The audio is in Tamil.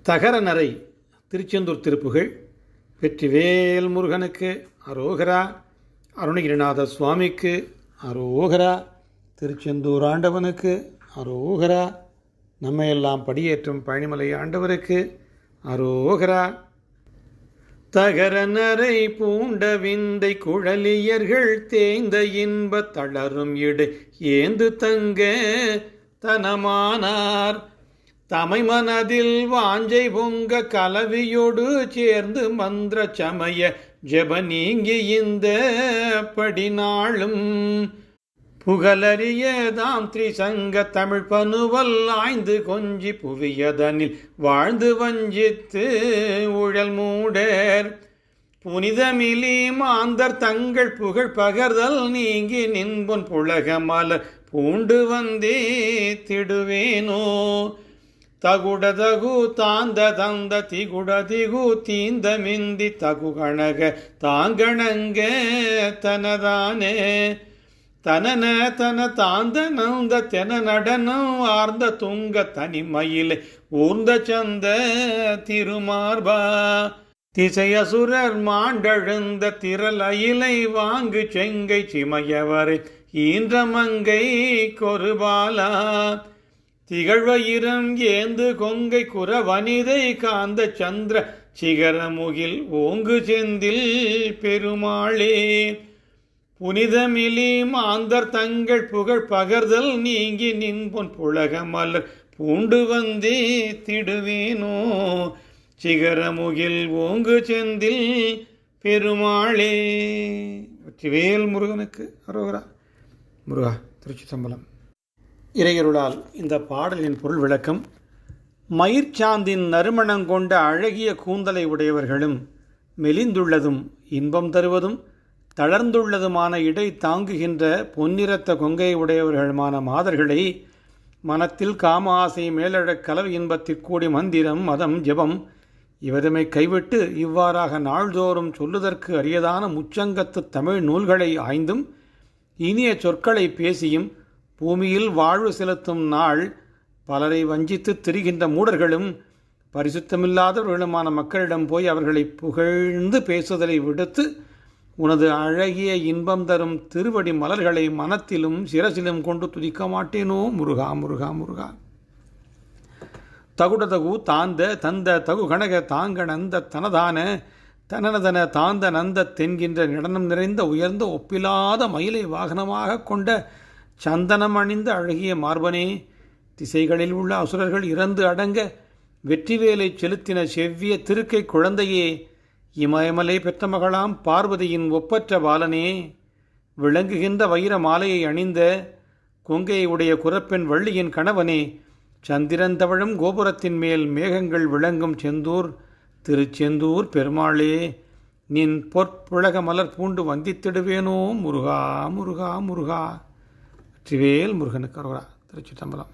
தகரநரை திருச்செந்தூர் திருப்புகழ். வெற்றிவேல் முருகனுக்கு அரோகரா, அருணகிரிநாத சுவாமிக்கு அரோகரா, திருச்செந்தூர் ஆண்டவனுக்கு அரோகரா, நம்மையெல்லாம் படியேற்றும் பழனிமலை ஆண்டவருக்கு அரோகரா. தகரநரை பூண்ட விந்தை குழலியர்கள் தேய்ந்த இன்ப தளரும் இடை ஏந்து தங்க தனமானார் தமை மனதில் வாஞ்சை பொங்க கலவியோடு சேர்ந்து மந்திர சமய ஜெப நீங்கி இந்த படிநாளும் புகழறியதாம் திரிசங்க தமிழ் பனுவல் ஆய்ந்து கொஞ்சி புவியதனில் வாழ்ந்து வஞ்சித்து உழல் மூடர் புனிதமிலி மாந்தர் தங்கள் புகழ் பகர்தல் நீங்கி நின்பொன் புலக மலர் பூண்டு வந்தே திடுவேனோ தகுடதகு தாந்த தந்த திகுடதிகு தீந்த மிந்தி தகு கணக தாங்கணங்க தனதானே தனன தன தாந்த நந்த தென நடனம் ஆர்ந்த துங்க தனிமயிலை ஊர்ந்த சந்த திருமார்பா திசையசுரர் மாண்டழுந்த திரள் அயிலை வாங்கு செங்கை சிமையவரை ஈன்ற மங்கை கொருபாலா திகழ்வயிரம் ஏந்து கொங்கை குரவனிதை காந்த சந்திர சிகரமுகில் ஓங்கு செந்தில் பெருமாளே புனிதமிலி மாந்தர் தங்கள் புகழ் பகர்தல் நீங்கி நின்பொன் புலக மலர் பூண்டு வந்தே திடுவேனோ சிகரமுகில் ஓங்கு செந்தில் பெருமாளே. வெற்றிவேல் முருகனுக்கு அரோகரா. முருகா திருச்சிற்றம்பலம். இறையருளால் இந்த பாடலின் பொருள் விளக்கம். மயிர்ச்சாந்தின் நறுமணங்கொண்ட அழகிய கூந்தலை உடையவர்களும் மெலிந்துள்ளதும் இன்பம் தருவதும் தளர்ந்துள்ளதுமான இடை தாங்குகின்ற பொன்னிறத்த கொங்கை உடையவர்களுமான மாதர்களை மனத்தில் காம ஆசை மேலழக் கலவு இன்பத்திற்கூடி மந்திரம் மதம் ஜெபம் இவதமை கைவிட்டு இவ்வாறாக நாள்தோறும் சொல்லுதற்கு அரியதான முச்சங்கத்து தமிழ் நூல்களை ஆய்ந்தும் இனிய சொற்களை பேசியும் பூமியில் வாழ்வு செலுத்தும் நாள் பலரை வஞ்சித்து திரிகின்ற மூடர்களும் பரிசுத்தமில்லாதவர்களுமான மக்களிடம் போய் அவர்களை புகழ்ந்து பேசுதலை விடுத்து உனது அழகிய இன்பம் தரும் திருவடி மலர்களை மனத்திலும் சிரசிலும் கொண்டு துதிக்க மாட்டேனோ முருகா முருகா முருகா. தகுடதகு தாந்த தந்த தகு கணக தாங்க நந்த தனதான தனனதன தாந்த நந்த தென்கின்ற நடனம் நிறைந்த உயர்ந்த ஒப்பிலாத மயிலை வாகனமாக கொண்ட சந்தனம் அணிந்த அழகிய மார்பனே, திசைகளில் உள்ள அசுரர்கள் இறந்து அடங்க வெற்றிவேலை செலுத்தின செவ்விய திருக்கை குழந்தையே, இமயமலை பெற்ற மகளாம் பார்வதியின் ஒப்பற்ற பாலனே, விளங்குகின்ற வைர மாலையை அணிந்த கொங்கையை உடைய குரப்பெண் வள்ளியின் கணவனே, சந்திரன் தவழும் கோபுரத்தின் மேல் மேகங்கள் விளங்கும் செந்தூர் திருச்செந்தூர் பெருமாளே, நின் பொற்புழக மலர் பூண்டு வந்தித்திடுவேனோ முருகா முருகா முருகா. வெற்றிவேல் முருகனுக்கு அரோகரா. திருச்சிற்றம்பலம்.